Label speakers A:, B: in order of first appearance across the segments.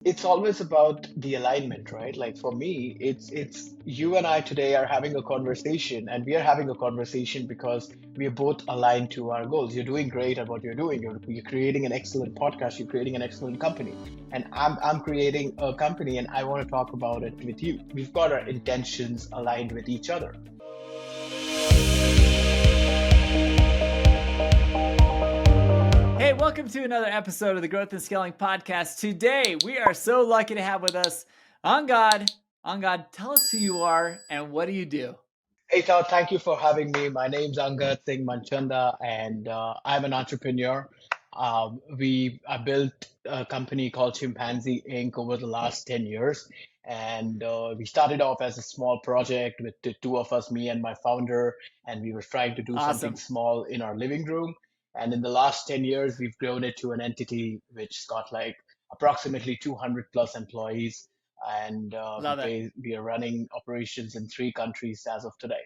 A: It's always about the alignment, right? Like for me, it's you and I today are having a conversation, and we are having a conversation because we are both aligned to our goals. You're doing great at what you're doing. You're creating an excellent podcast. You're creating an excellent company, and I'm creating a company, and I want to talk about it with you. We've got our intentions aligned with each other.
B: Hey, welcome to another episode of the Growth and Scaling Podcast. Today, we are so lucky to have with us Angad. Angad, tell us who you are and what do you do?
A: Hey, Todd, thank you for having me. My name's Angad Singh Manchanda, and I'm an entrepreneur. I built a company called Chimpanzee Inc. over the last 10 years. And we started off as a small project with the two of us, me and my founder, and we were trying to do something
B: Awesome.
A: small in our living room. And in the last 10 years, we've grown it to an entity which's got like approximately 200 plus employees, and
B: Love it.
A: we are running operations in 3 countries as of today.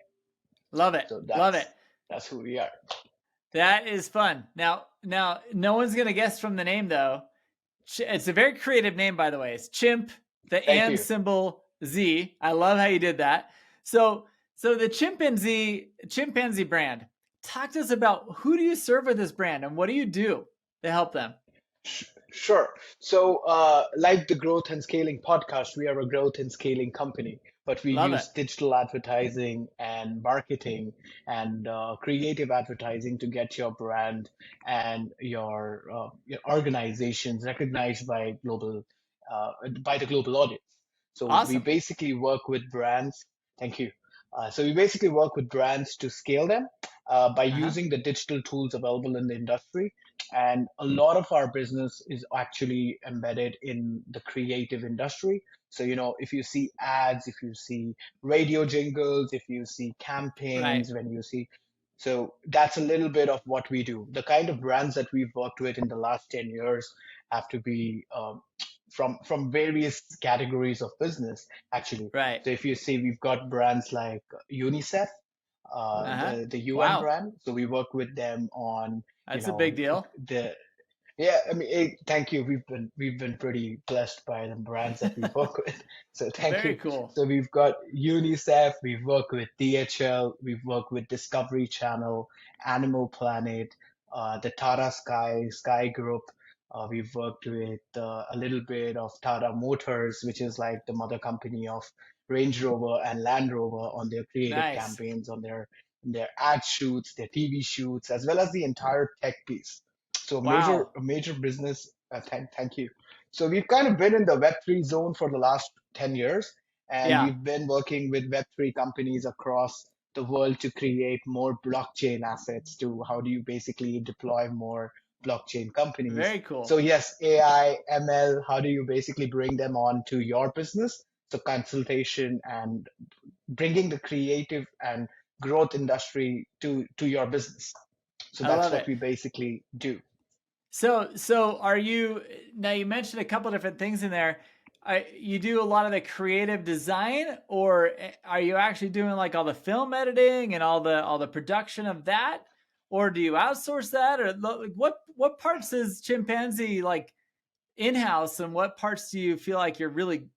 B: Love it.
A: So
B: Love it.
A: that's who we are.
B: That is fun. Now, no one's going to guess from the name though. It's a very creative name, by the way. It's Chimp, the
A: Thank
B: and
A: you.
B: symbol Z. I love how you did that. So the chimpanzee brand. Talk to us about who do you serve with this brand and what do you do to help them?
A: Sure. So, like the Growth and Scaling podcast, we are a growth and scaling company, but we
B: Love it.
A: use digital advertising and marketing and creative advertising to get your brand and your organizations recognized by the global audience. So we
B: Awesome.
A: basically work with brands. Thank you. So we basically work with brands to scale them by
B: Uh-huh.
A: using the digital tools available in the industry, and a lot of our business is actually embedded in the creative industry. So, if you see ads, if you see radio jingles, if you see
B: Right.
A: campaigns, so that's a little bit of what we do. The kind of brands that we've worked with in the last 10 years have to be from various categories of business, actually.
B: Right.
A: So if you see, we've got brands like UNICEF,
B: Uh-huh.
A: the UN
B: Wow.
A: brand. So we work with them on,
B: That's a big deal.
A: the yeah. I mean, thank you. We've been pretty blessed by the brands that we work with. So thank
B: Very
A: you.
B: cool.
A: So we've got UNICEF. We've worked with DHL. We've worked with Discovery Channel, Animal Planet, the Tata Sky Group. We've worked with a little bit of Tata Motors, which is like the mother company of Range Rover and Land Rover, on their creative
B: Nice.
A: campaigns, on their ad shoots, their TV shoots, as well as the entire tech piece. So
B: Wow.
A: a major business. Thank you. So we've kind of been in the Web3 zone for the last 10 years, and
B: Yeah.
A: we've been working with Web3 companies across the world to create more blockchain assets. To how do you basically deploy more blockchain companies?
B: Very cool.
A: So yes, AI, ML, how do you basically bring them on to your business? So consultation and bringing the creative and growth industry to your business. So
B: I
A: that's
B: love
A: what
B: it.
A: we basically do.
B: So are you now you mentioned a couple different things in there. You do a lot of the creative design or are you actually doing like all the film editing and all the production of that? Or do you outsource that? Or like, what parts is chimpanzee like in-house and what parts do you feel like you're really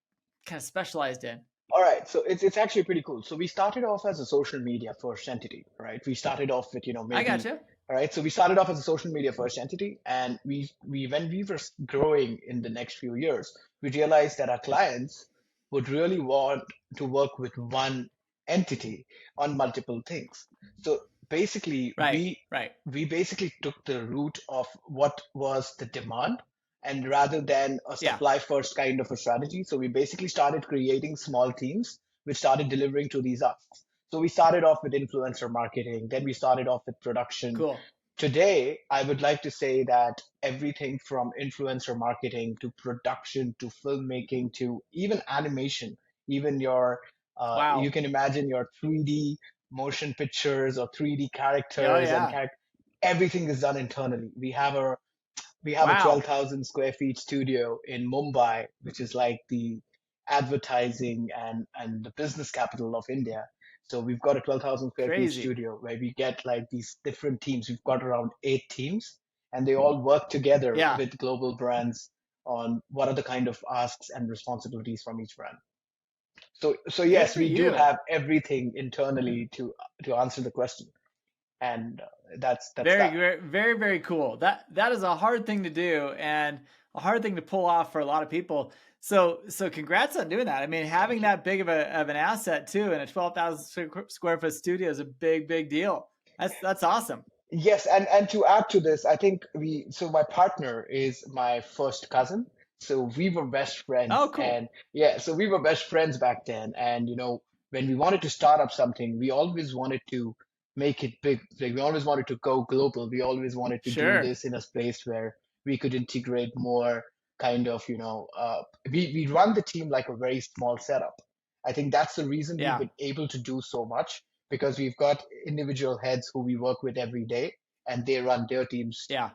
B: kind of specialized in?
A: All right, so it's actually pretty cool. So we started off as a social media first entity, right? We started off with,
B: I
A: maybe,
B: gotcha.
A: all right. So we started off as a social media first entity, and we when we were growing in the next few years, we realized that our clients would really want to work with one entity on multiple things. So basically,
B: Right,
A: we
B: right.
A: we basically took the route of what was the demand, and rather than a
B: Yeah.
A: supply first kind of a strategy. So we basically started creating small teams which started delivering to these asks. So we started off with influencer marketing, then we started off with production.
B: Cool.
A: Today, I would like to say that everything from influencer marketing to production to filmmaking to even animation, even you
B: Wow.
A: can imagine your 3D motion pictures or 3D
B: Oh
A: characters and
B: yeah.
A: character, everything is done internally. We have a
B: Wow.
A: 12,000 square feet studio in Mumbai, which is like the advertising and the business capital of India. So we've got a 12,000 square feet
B: Crazy.
A: studio where we get like these different teams. We've got around 8 teams, and they all work together
B: Yeah.
A: with global brands on what are the kind of asks and responsibilities from each brand. So
B: Good
A: yes,
B: for
A: we do
B: you.
A: have everything internally to answer the question, and that's
B: Very,
A: that.
B: very, very, very cool. That is a hard thing to do and a hard thing to pull off for a lot of people. So congrats on doing that. I mean, having
A: Thank you.
B: that big of an asset too in a 12,000 square foot studio is a big deal. That's awesome.
A: Yes, and to add to this, I think so my partner is my first cousin. So we were best
B: Oh,
A: friends,
B: cool.
A: and yeah, so we were best friends back then. And when we wanted to start up something, we always wanted to make it big. Like we always wanted to go global. We always wanted to do
B: Sure.
A: this in a place where we could integrate more kind of, we run the team like a very small setup. I think that's the reason we've
B: Yeah.
A: been able to do so much because we've got individual heads who we work with every day and they run their teams
B: Yeah.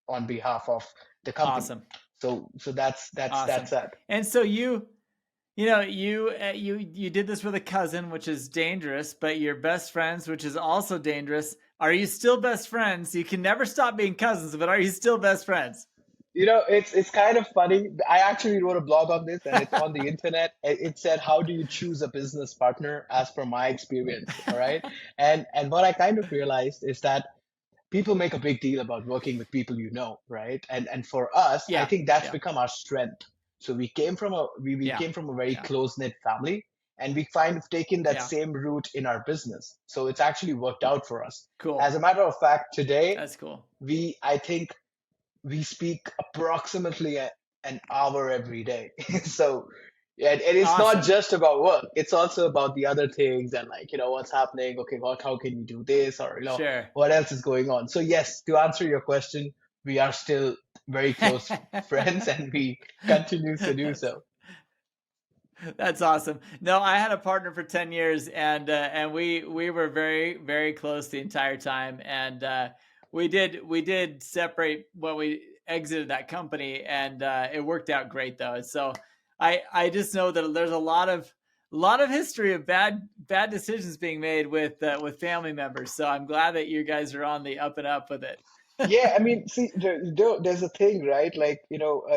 A: on behalf of the company.
B: Awesome.
A: So that's
B: Awesome.
A: that.
B: And so you did this with a cousin, which is dangerous, but you're best friends, which is also dangerous. Are you still best friends? You can never stop being cousins, but are you still best friends?
A: It's kind of funny. I actually wrote a blog on this and it's on the internet. It said, "How do you choose a business partner?" As per my experience, all right? And what I kind of realized is that people make a big deal about working with people right? And for us, I
B: Yeah,
A: think that's
B: yeah,
A: become our strength. So we
B: yeah,
A: came from a very
B: yeah,
A: close knit family, and we kind of taken that
B: yeah.
A: same route in our business. So it's actually worked out for us. As
B: Cool.
A: a matter of fact, today
B: That's cool.
A: I think we speak approximately an hour every day. So, yeah, and it's not
B: Awesome.
A: just about work. It's also about the other things and like, what's happening. Okay, how can you do this? Or,
B: Sure.
A: what else is going on? So yes, to answer your question, we are still very close friends and we continue to do
B: that's
A: so.
B: that's awesome. No, I had a partner for 10 years and we were very close the entire time and we did separate when we exited that company and it worked out great though. So I just know that there's a lot of history of bad decisions being made with family members. So I'm glad that you guys are on the up and up with it.
A: Yeah, I mean, see, there's a thing, right? Like,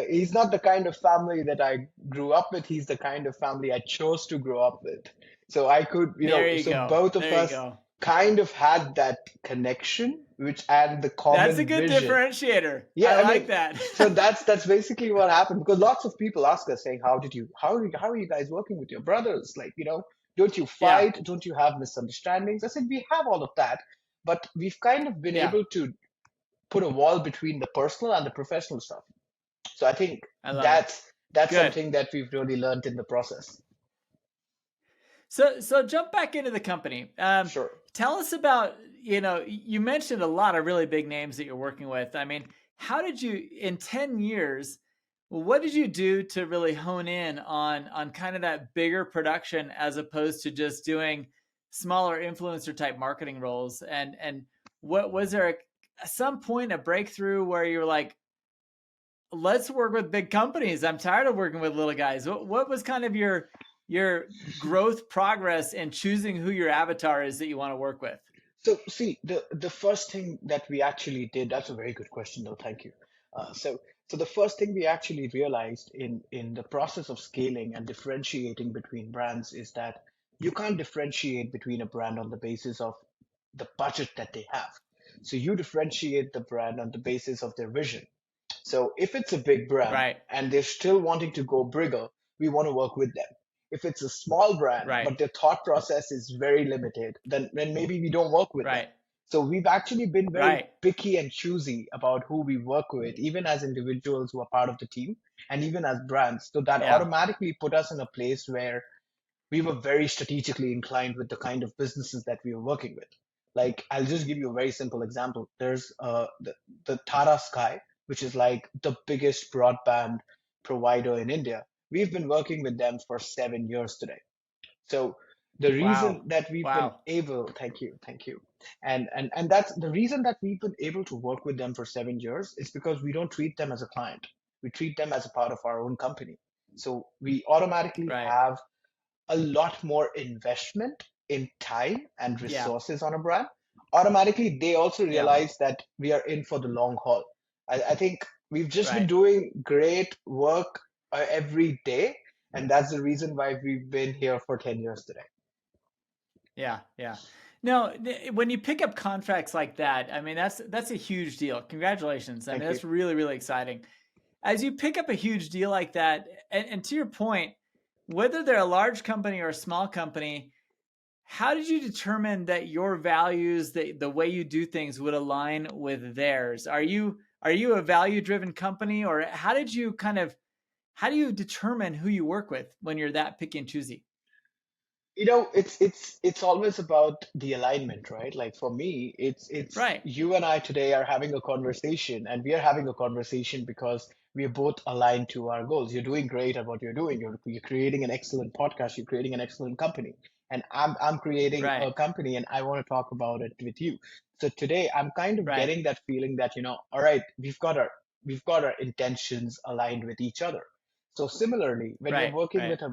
A: he's not the kind of family that I grew up with. He's the kind of family I chose to grow up with. So I could,
B: There you
A: so
B: go.
A: both of
B: There you
A: us
B: go.
A: kind of had that connection, and the
B: That's a
A: common
B: good
A: vision.
B: differentiator. I
A: Yeah, I
B: like
A: mean,
B: that.
A: so that's basically what happened because lots of people ask us saying, how are you guys working with your brothers? Like, don't you
B: Yeah.
A: fight? Don't you have misunderstandings? I said, we have all of that, but we've kind of been
B: Yeah.
A: able to put a wall between the personal and the professional stuff. So I think
B: I love it.
A: that's
B: Good.
A: something that we've really learned in the process.
B: So jump back into the company.
A: Sure.
B: Tell us about, you mentioned a lot of really big names that you're working with. I mean, how did you in 10 years, what did you do to really hone in on kind of that bigger production as opposed to just doing smaller influencer type marketing roles? And what was there at some point a breakthrough where you were like, let's work with big companies. I'm tired of working with little guys. What was kind of your growth progress in choosing who your avatar is that you want to work with?
A: So see, the first thing that we actually did, that's a very good question, though. Thank you. So the first thing we actually realized in the process of scaling and differentiating between brands is that you can't differentiate between a brand on the basis of the budget that they have. So you differentiate the brand on the basis of their vision. So if it's a big brand
B: Right,
A: and they're still wanting to go bigger, we want to work with them. If it's a small brand,
B: right,
A: but their thought process is very limited, then maybe we don't work with them.
B: right,
A: So we've actually been very
B: right.
A: picky and choosy about who we work with, even as individuals who are part of the team and even as brands. So that
B: Yeah,
A: automatically put us in a place where we were very strategically inclined with the kind of businesses that we were working with. Like, I'll just give you a very simple example. There's the Tata Sky, which is like the biggest broadband provider in India. We've been working with them for 7 years today. So the reason
B: wow,
A: that we've been
B: wow.
A: able, thank you, and that's the reason that we've been able to work with them for 7 years is because we don't treat them as a client. We treat them as a part of our own company. So we automatically
B: Right.
A: have a lot more investment in time and
B: Yeah,
A: resources on a brand, automatically they also
B: yeah,
A: realize that we are in for the long haul. I think We've just been
B: Right.
A: doing great work every day, and that's the reason why we've been here for 10 years today.
B: Yeah, yeah. No, when you pick up contracts like that, I mean that's a huge deal. Congratulations. I mean
A: Thank you.
B: that's really really exciting. As you pick up a huge deal like that, and to your point, whether they're a large company or a small company, how did you determine that your values, the way you do things would align with theirs? Are you a value driven company, or how do you determine who you work with when you're that picky and choosy?
A: It's always about the alignment, right? Like for me, it's
B: Right,
A: you and I today are having a conversation, and we are having a conversation because we are both aligned to our goals. You're doing great at what you're doing. You're creating an excellent podcast. You're creating an excellent company, and I'm creating
B: right,
A: a company, and I want to talk about it with you. So today, I'm kind of
B: right,
A: getting that feeling that, all right, we've got our intentions aligned with each other. So similarly, when you're
B: right,
A: working
B: right,
A: with a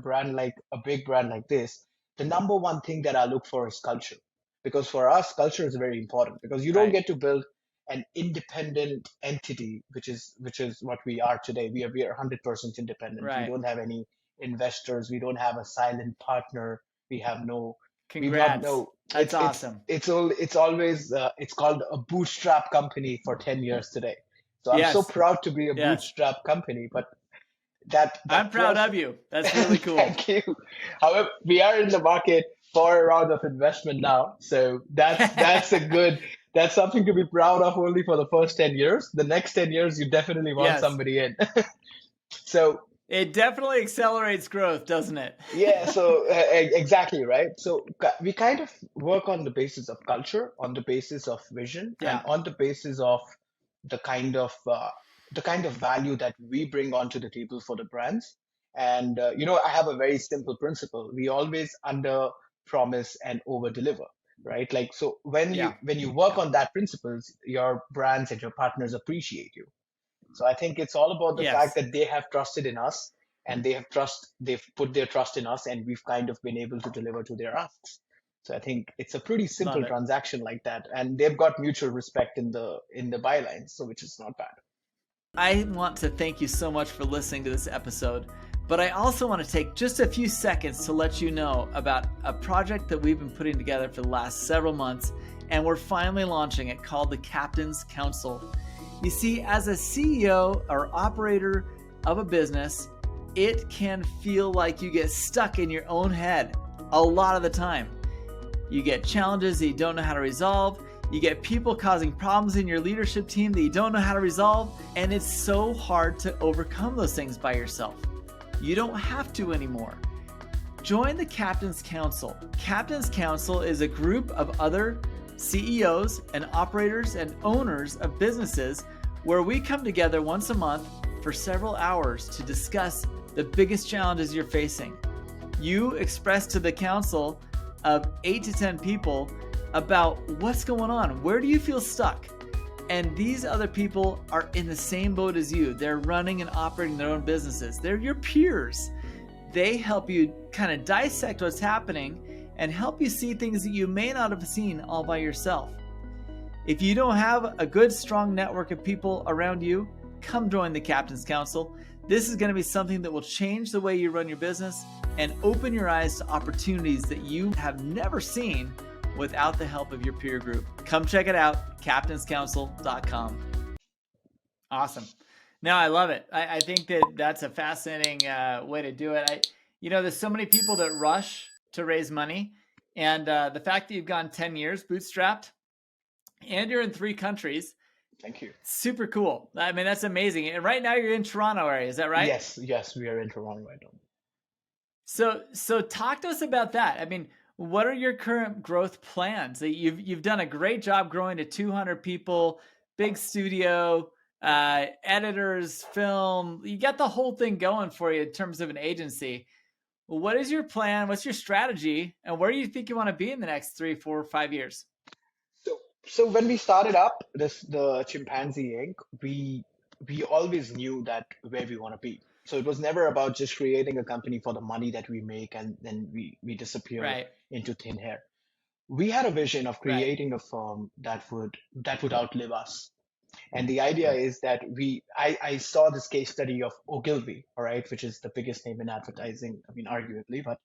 A: big brand like this, the number one thing that I look for is culture. Because for us, culture is very important because you don't
B: right,
A: get to build an independent entity, which is what we are today. We are 100% independent. We
B: right.
A: don't have any investors. We don't have a silent partner. We have no. We've got
B: Congrats.
A: no.
B: That's
A: It's
B: awesome.
A: it's all it's always it's called a bootstrap company for 10 years today. So I'm so
B: Yes,
A: proud to be a
B: yes.
A: bootstrap company, but that
B: I'm proud of
A: process.
B: you. That's really cool.
A: Thank you. However, we are in the market for a round of investment now, so that's something to be proud of only for the first 10 years. The next 10 years, you definitely want
B: Yes.
A: somebody in. So
B: It definitely accelerates growth, doesn't it?
A: yeah, so exactly right. So we kind of work on the basis of culture, on the basis of vision, and
B: Yeah.
A: on the basis of the kind of uh, the kind of value that we bring onto the table for the brands. And I have a very simple principle. We always under promise and over deliver, right? Like so, when you
B: Yeah.
A: when you work
B: Yeah.
A: on that principles, your brands and your partners appreciate you. So I think it's all about the fact
B: Yes.
A: that they have trusted in us, and they've put their trust in us, and we've kind of been able to deliver to their asks. So I think it's a pretty
B: Love
A: simple
B: it.
A: transaction like that, and they've got mutual respect in the bylines, so which is not bad.
B: I want to thank you so much for listening to this episode, but I also want to take just a few seconds to let you know about a project that we've been putting together for the last several months, and we're finally launching it, called the Captain's Council. You see, as a CEO or operator of a business, it can feel like you get stuck in your own head a lot of the time. You get challenges that you don't know how to resolve. You get people causing problems in your leadership team that you don't know how to resolve. And it's so hard to overcome those things by yourself. You don't have to anymore. Join the Captain's Council. Captain's Council is a group of other CEOs and operators and owners of businesses where we come together once a month for several hours to discuss the biggest challenges you're facing. You express to the council of 8 to 10 people about what's going on. Where do you feel stuck? And these other people are in the same boat as you. They're running and operating their own businesses. They're your peers. They help you kind of dissect what's happening and help you see things that you may not have seen all by yourself. If you don't have a good, strong network of people around you, come join the Captain's Council. This is going to be something that will change the way you run your business and open your eyes to opportunities that you have never seen without the help of your peer group. Come check it out, captainscouncil.com. Awesome. No, I love it. I think that that's a fascinating way to do it. There's so many people that rush to raise money, and the fact that you've gone 10 years bootstrapped and you're in 3 countries,
A: Thank you.
B: super cool. I mean, that's amazing. And right now you're in Toronto area, is that right?
A: Yes, yes, we are in Toronto right now.
B: So talk to us about that. I mean, what are your current growth plans? You've done a great job growing to 200 people, big studio, editors, film. You got the whole thing going for you in terms of an agency. What is your plan? What's your strategy? And where do you think you want to be in the next 3, 4, 5 years?
A: So when we started up the Chimpanzee Inc., we always knew that where we want to be. So it was never about just creating a company for the money that we make and then we disappear
B: Right,
A: into thin air. We had a vision of
B: right,
A: creating a firm that would outlive us. And the idea is that I saw this case study of Ogilvy, all right, which is the biggest name in advertising, I mean, arguably. But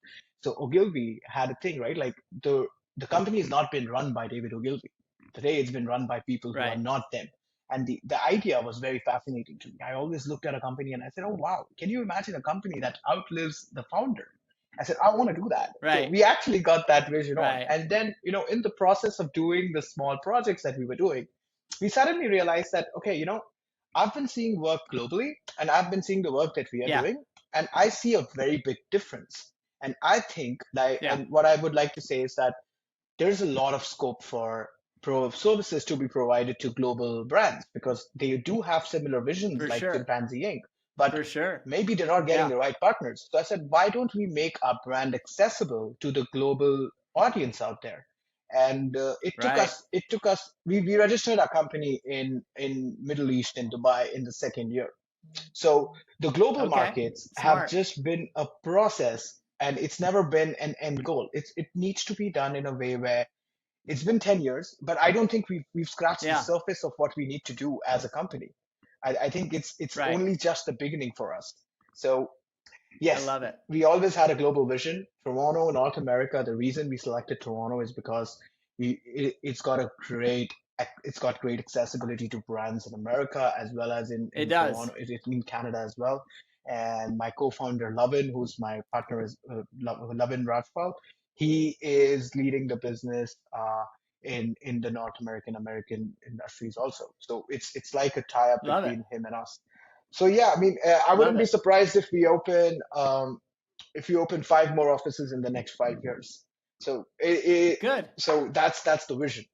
A: so Ogilvy had a thing, right? Like the company has not been run by David Ogilvy. Today it's been run by people who are
B: Right.
A: not them. And the idea was very fascinating to me. I always looked at a company and I said, oh, wow, can you imagine a company that outlives the founder? I said, I want to do that. So
B: Right.
A: we actually got that vision on.
B: Right.
A: And then, in the process of doing the small projects that we were doing, we suddenly realized that, okay, I've been seeing work globally and I've been seeing the work that we are
B: Yeah.
A: doing, and I see a very big difference. And I think that,
B: Yeah.
A: and what I would like to say is that there's a lot of scope for services to be provided to global brands because they do have similar visions
B: For
A: like
B: sure.
A: Chimpanzee Inc. But
B: For sure.
A: maybe they're not getting
B: Yeah.
A: the right partners. So I said, why don't we make our brand accessible to the global audience out there? And
B: Right.
A: it took us, we registered our company in Middle East in Dubai in the second year. So the global
B: Okay.
A: markets have
B: Smart.
A: just been a process and it's never been an end goal. It needs to be done in a way where it's been 10 years, but I don't think we've scratched the
B: Yeah.
A: surface of what we need to do as a company. I think it's
B: Right.
A: only just the beginning for us. So
B: I
A: yes,
B: love it.
A: we always had a global vision. Toronto, North America, the reason we selected Toronto is because it's got it's got great accessibility to brands in America as well as
B: It
A: in
B: does.
A: Toronto, in Canada as well. And my co-founder Lovin, who's my partner, is Lovin Rajpal. He is leading the business in the North American industries also. So it's like a tie-up
B: Love it.
A: between him and us. So yeah, I mean, I
B: Love
A: wouldn't be
B: it.
A: surprised if we open five more offices in the next 5 years. So
B: Good.
A: so that's the vision,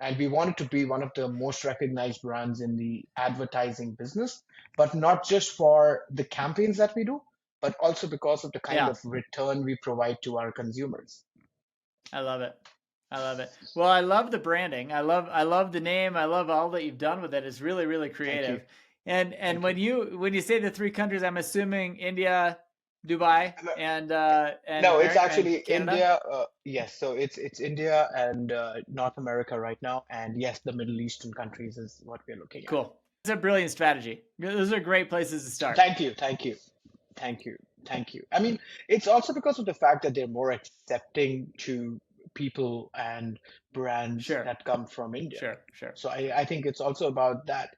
A: and we want it to be one of the most recognized brands in the advertising business, but not just for the campaigns that we do, but also because of the kind
B: Yeah.
A: of return we provide to our consumers.
B: I love it. I love it. Well, I love the branding. I love the name. I love all that you've done with it. It's really really
A: Thank you,
B: creative. And
A: thank you.
B: when you say the three countries, I'm assuming India, Dubai, and
A: No, it's
B: America and
A: actually
B: Canada.
A: India. Yes, so it's India and North America right now, and yes, the Middle Eastern countries is what we're looking at.
B: Cool. It's a brilliant strategy. Those are great places to start.
A: Thank you, thank you, thank you, thank you. I mean, it's also because of the fact that they're more accepting to people and brands
B: Sure.
A: that come from India.
B: Sure. Sure.
A: So I think it's also about that.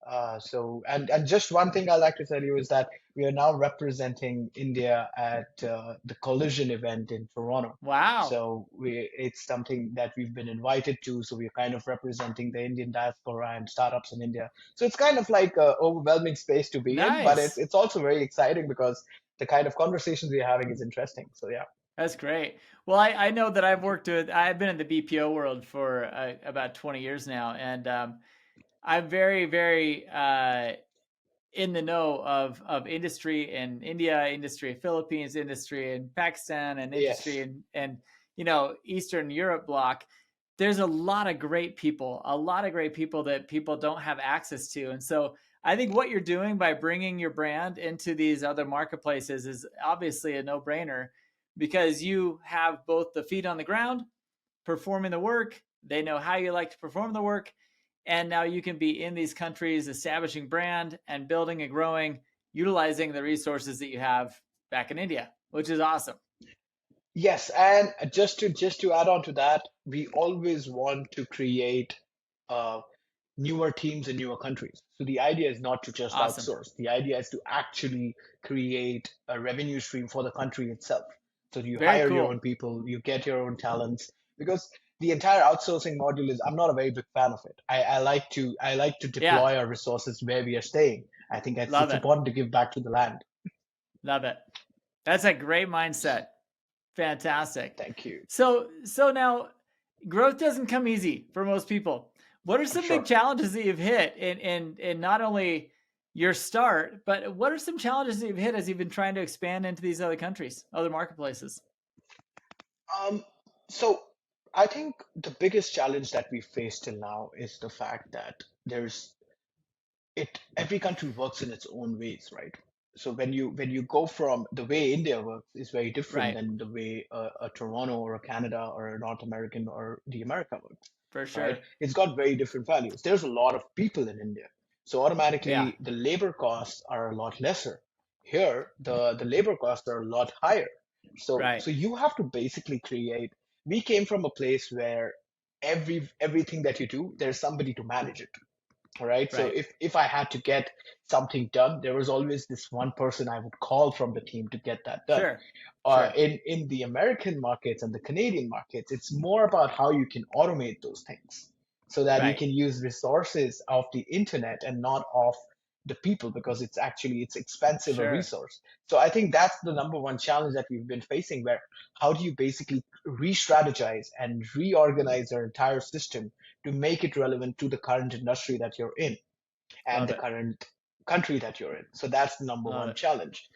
A: And just one thing I like to tell you is that we are now representing India at the Collision event in Toronto.
B: Wow.
A: So it's something that we've been invited to. So we're kind of representing the Indian diaspora and startups in India. So it's kind of like an overwhelming space to be in, but
B: Nice.
A: it's also very exciting because the kind of conversations we're having is interesting. So yeah.
B: That's great. Well, I know that I've been in the BPO world for about 20 years now, and I'm very, very in the know of industry in India, industry in Philippines, industry in Pakistan, and industry
A: Yes.
B: in Eastern Europe block. There's a lot of great people that people don't have access to, and so I think what you're doing by bringing your brand into these other marketplaces is obviously a no-brainer because you have both the feet on the ground performing the work. They know how you like to perform the work. And now you can be in these countries, establishing brand and building and growing, utilizing the resources that you have back in India, which is awesome.
A: Yes, and just to add on to that, we always want to create uh, newer teams in newer countries. So the idea is not to just
B: Awesome.
A: outsource. The idea is to actually create a revenue stream for the country itself. So you
B: Very
A: hire your own
B: cool.
A: people, you get your own talents, because the entire outsourcing module is I'm not a very big fan of it. I like to
B: Yeah.
A: deploy our resources where we are staying. I think
B: Love
A: it's
B: it.
A: important to give back to the land.
B: Love it. That's a great mindset. Fantastic.
A: Thank you.
B: So now growth doesn't come easy for most people. What are
A: I'm
B: some big
A: sure.
B: challenges that you've hit in not only your start, but what are some challenges that you've hit as you've been trying to expand into these other countries, other marketplaces?
A: Um, so I think the biggest challenge that we face till now is the fact that there's it every country works in its own ways, right? So when you go from the way India works is very different
B: Right.
A: than the way a Toronto or a Canada or a North American or the America works.
B: For
A: right?
B: sure.
A: It's got very different values. There's a lot of people in India. So
B: Yeah.
A: automatically the labor costs are a lot lesser. Here, the labor costs are a lot higher.
B: Right.
A: So you have to basically create. We came from a place where everything that you do, there's somebody to manage it. All right. So
B: Right.
A: if I had to get something done, there was always this one person I would call from the team to get that done.
B: Sure. Sure.
A: In the American markets and the Canadian markets, it's more about how you can automate those things so that you
B: Right.
A: can use resources of the internet and not of the people because it's expensive a
B: Sure.
A: resource. So I think that's the number one challenge that we've been facing, where how do you basically re-strategize and reorganize our entire system to make it relevant to the current industry that you're in and
B: Love
A: the
B: it.
A: current country that you're in. So that's the number
B: Love
A: one
B: it.
A: challenge.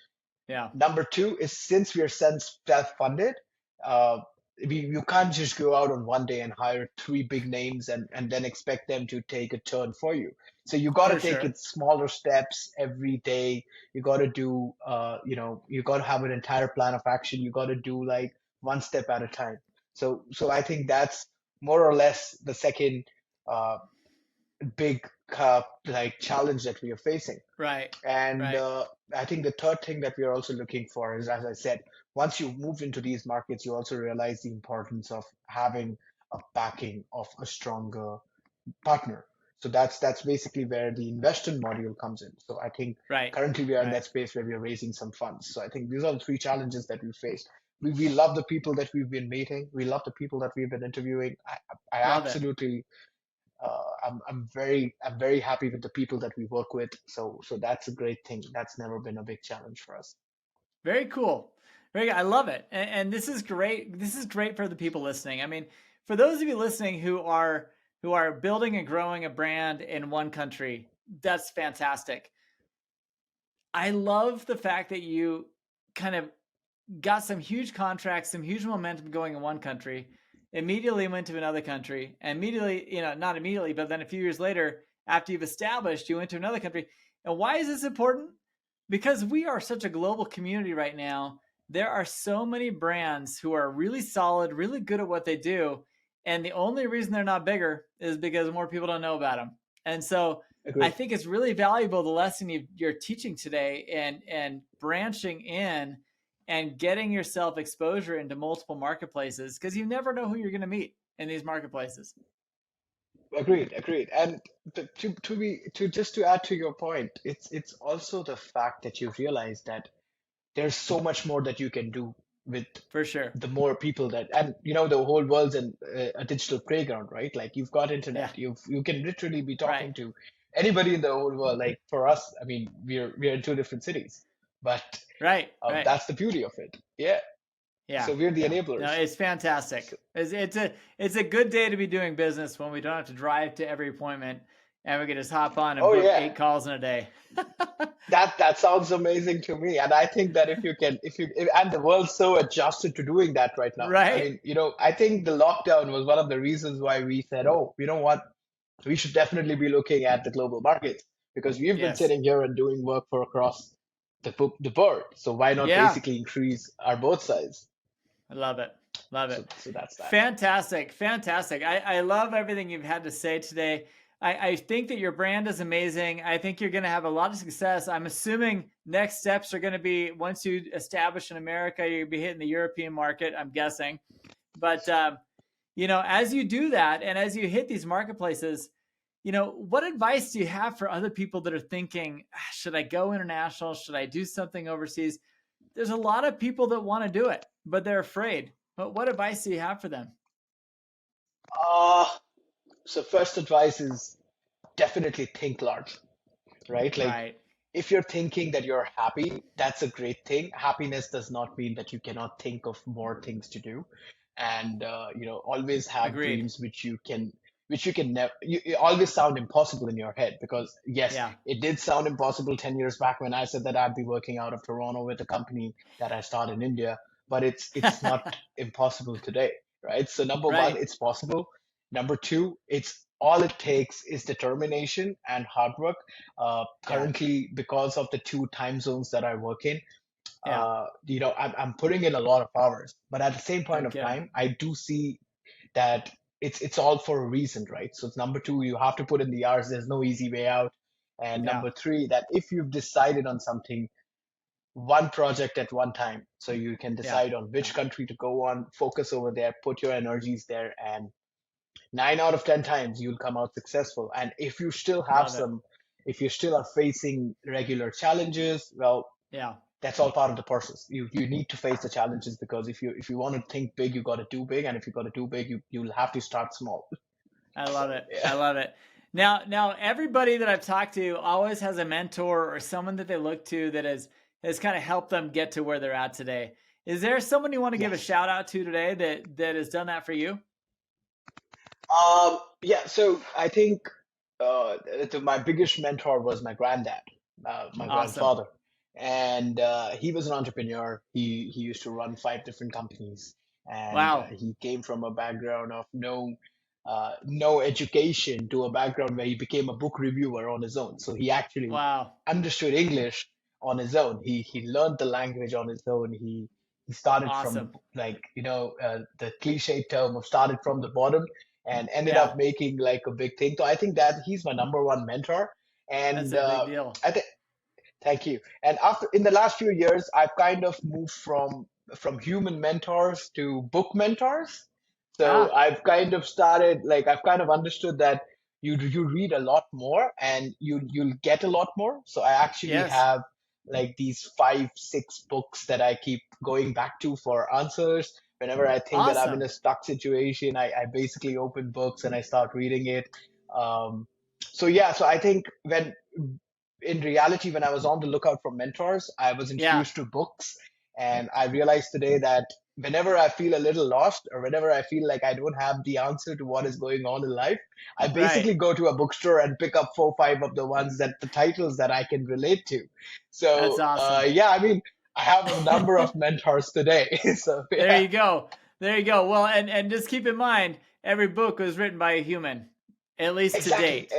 B: Yeah.
A: Number two is since we are self-funded, uh, you can't just go out on one day and hire three big names and then expect them to take a turn for you. So you got to
B: For
A: take
B: sure.
A: it smaller steps every day. You got to do, you got to have an entire plan of action. You got to do like one step at a time. So I think that's more or less the second uh, big like challenge that we are facing.
B: Right.
A: And
B: Right.
A: I think the third thing that we are also looking for is, as I said, once you move into these markets, you also realize the importance of having a backing of a stronger partner. So that's basically where the investment module comes in. So I think
B: Right.
A: currently we are in
B: Right.
A: that space where we are raising some funds. So I think these are the three challenges that we faced. We love the people that we've been meeting. We love the people that we've been interviewing. I
B: Love it.
A: absolutely I'm very happy with the people that we work with. So that's a great thing. That's never been a big challenge for us.
B: Very cool. Very good. I love it. And this is great. This is great for the people listening. I mean, for those of you listening who are building and growing a brand in one country, that's fantastic. I love the fact that you kind of got some huge contracts, some huge momentum going in one country, immediately went to another country, and immediately, not immediately, but then a few years later, after you've established, you went to another country. And why is this important? Because we are such a global community right now. There are so many brands who are really solid, really good at what they do. And the only reason they're not bigger is because more people don't know about them. And so I
A: Agreed.
B: think it's really valuable the lesson you're teaching today and branching in and getting yourself exposure into multiple marketplaces because you never know who you're going to meet in these marketplaces.
A: Agreed. Agreed. And to just to add to your point, it's also the fact that you realize that there's so much more that you can do with
B: For sure.
A: the more people that, and the whole world's a digital playground, right? Like you've got
B: Yeah.
A: internet, you can literally be
B: Right.
A: talking to anybody in the whole world. Like for us, I mean, we're in two different cities, but
B: Right. Right.
A: that's the beauty of it. Yeah.
B: Yeah.
A: So we're the
B: Yeah. No,
A: enablers.
B: it's fantastic.
A: So,
B: It's a good day to be doing business when we don't have to drive to every appointment and we can just hop on and
A: oh
B: book
A: yeah,
B: 8 calls in a day.
A: that sounds amazing to me. And I think that and the world's so adjusted to doing that right now. I
B: Right?
A: mean, I think the lockdown was one of the reasons why we said, oh, you know what? We should definitely be looking at the global markets because we've been
B: Yes.
A: sitting here and doing work for across the board. So why not
B: Yeah.
A: basically increase our both sides?
B: I love it. Love it.
A: So that's that.
B: Fantastic. Fantastic. I love everything you've had to say today. I think that your brand is amazing. I think you're going to have a lot of success. I'm assuming next steps are going to be once you establish in America, you'll be hitting the European market, I'm guessing. But, as you do that and as you hit these marketplaces, what advice do you have for other people that are thinking, should I go international? Should I do something overseas? There's a lot of people that want to do it, but they're afraid. But what advice do you have for them?
A: Uh, so first advice is definitely think large, right? Like
B: Right.
A: if you're thinking that you're happy, that's a great thing. Happiness does not mean that you cannot think of more things to do, and always have
B: Agreed.
A: dreams which you can never. You always sound impossible in your head because yes,
B: Yeah.
A: it did sound impossible 10 years back when I said that I'd be working out of Toronto with a company that I started in India, but it's not impossible today, right? So number one,
B: Right.
A: it's possible. Number two, it's all it takes is determination and hard work.
B: Yeah.
A: Currently, because of the two time zones that I work in,
B: Yeah.
A: I'm putting in a lot of hours. But at the same
B: No
A: point of
B: kidding.
A: time, I do see that it's all for a reason, right? So it's number two, you have to put in the hours. There's no easy way out. And
B: Yeah.
A: number three, that if you've decided on something, one project at one time, so you can
B: Yeah.
A: decide on
B: Yeah.
A: which country to go on, focus over there, put your energies there, and 9 out of 10 times you'll come out successful. And if you still have
B: Love it.
A: some, if you still are facing regular challenges, well,
B: Yeah.
A: that's all part of the process. You need to face the challenges, because if you want to think big, you got to do big, and if you got to do big, you'll have to start small.
B: I
A: So
B: love it.
A: yeah.
B: I love it. Now, everybody that I've talked to always has a mentor or someone that they look to that has kind of helped them get to where they're at today. Is there someone you want to give a
A: Yes.
B: shout out to today that has done that for you?
A: Yeah, so I think my biggest mentor was my granddad, my
B: Awesome.
A: grandfather, and he was an entrepreneur. He used to run 5 different companies, and
B: Wow.
A: he came from a background of no education to a background where he became a book reviewer on his own. So he actually
B: Wow.
A: understood English on his own. He learned the language on his own. He started from the,
B: Awesome.
A: like, the cliche term of started from the bottom and ended
B: Yeah.
A: up making like a big thing. So I think that he's my number one mentor.
B: That's
A: And
B: a big deal.
A: I think Thank you. And after in the last few years, I've kind of moved from human mentors to book mentors. So
B: Ah,
A: I've kind of understood that you read a lot more and you'll get a lot more. So I actually
B: yes.
A: have like these 5, 6 books that I keep going back to for answers. Whenever I think that I'm in
B: Awesome.
A: a stuck situation, I basically open books and I start reading it. Um, so yeah, so I think when in reality, when I was on the lookout for mentors, I was
B: Yeah.
A: infused to books. And I realized today that whenever I feel a little lost or whenever I feel like I don't have the answer to what is going on in life, I
B: Right.
A: basically go to a bookstore and pick up 4, 5 of the ones that the titles that I can relate to.
B: That's
A: So,
B: awesome.
A: yeah, I mean, I have a number of mentors today. So,
B: There
A: yeah,
B: you go. There you go. Well, and just keep in mind, every book was written by a human, at least to
A: exactly.
B: date.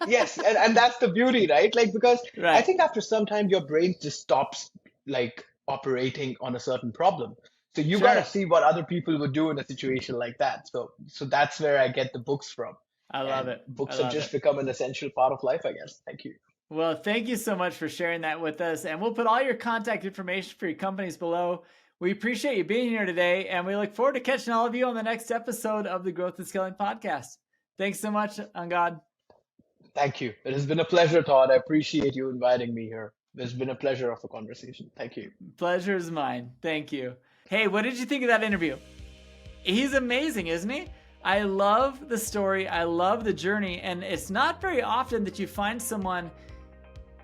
A: Yes, and that's the beauty, right? Like, because I
B: Right.
A: think after some time your brain just stops like operating on a certain problem. So you got to
B: Sure.
A: see what other people would do in a situation like that. So that's where I get the books from.
B: I love
A: And
B: it. I
A: books have
B: love
A: just
B: it.
A: become an essential part of life, I guess. Thank you.
B: Well, thank you so much for sharing that with us. And we'll put all your contact information for your companies below. We appreciate you being here today, and we look forward to catching all of you on the next episode of the Growth and Scaling Podcast. Thanks so much, Angad.
A: Thank you. It has been a pleasure, Todd. I appreciate you inviting me here. It's been a pleasure of a conversation. Thank you.
B: Pleasure is mine. Thank you. Hey, what did you think of that interview? He's amazing, isn't he? I love the story. I love the journey. And it's not very often that you find someone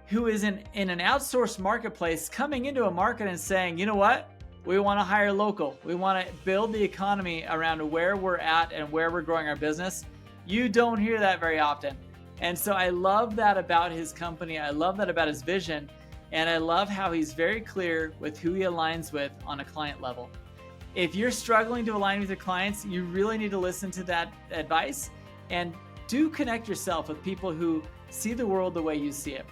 B: who is in an outsourced marketplace coming into a market and saying, you know what? We want to hire local. We want to build the economy around where we're at and where we're growing our business. You don't hear that very often. And so I love that about his company. I love that about his vision. And I love how he's very clear with who he aligns with on a client level. If you're struggling to align with your clients, you really need to listen to that advice and do connect yourself with people who see the world the way you see it,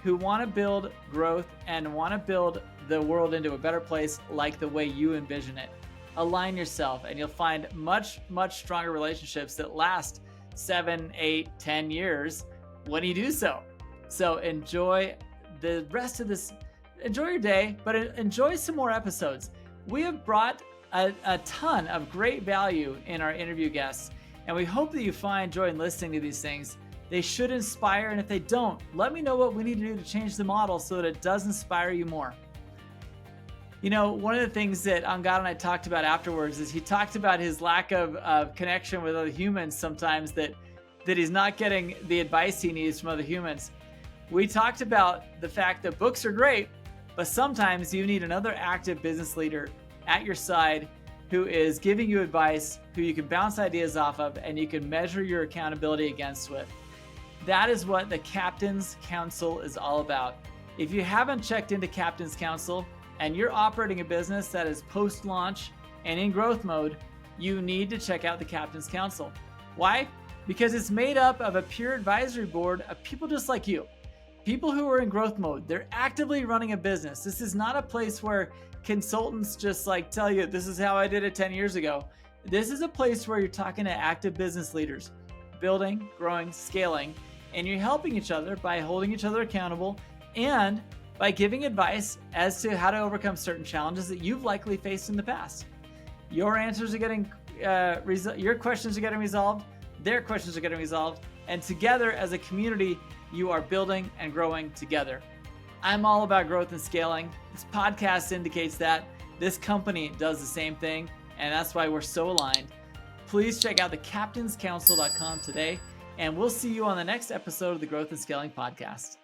B: who want to build growth and want to build the world into a better place like the way you envision it. Align yourself and you'll find much, much stronger relationships that last 7, 8, 10 years when you do so. So enjoy the rest of this. Enjoy your day, but enjoy some more episodes. We have brought a ton of great value in our interview guests, and we hope that you find joy in listening to these things. They should inspire, and if they don't, let me know what we need to do to change the model so that it does inspire you more. You know, one of the things that Angad and I talked about afterwards is he talked about his lack of connection with other humans sometimes, that he's not getting the advice he needs from other humans. We talked about the fact that books are great, but sometimes you need another active business leader at your side who is giving you advice, who you can bounce ideas off of, and you can measure your accountability against with. That is what the Captain's Council is all about. If you haven't checked into Captain's Council and you're operating a business that is post-launch and in growth mode, you need to check out the Captain's Council. Why? Because it's made up of a peer advisory board of people just like you. People who are in growth mode. They're actively running a business. This is not a place where consultants just like tell you, this is how I did it 10 years ago. This is a place where you're talking to active business leaders, building, growing, scaling, and you're helping each other by holding each other accountable and by giving advice as to how to overcome certain challenges that you've likely faced in the past. Your answers are getting, your questions are getting resolved, their questions are getting resolved, and together as a community, you are building and growing together. I'm all about growth and scaling. This podcast indicates that. This company does the same thing, and that's why we're so aligned. Please check out thecaptainscouncil.com today, and we'll see you on the next episode of the Growth and Scaling Podcast.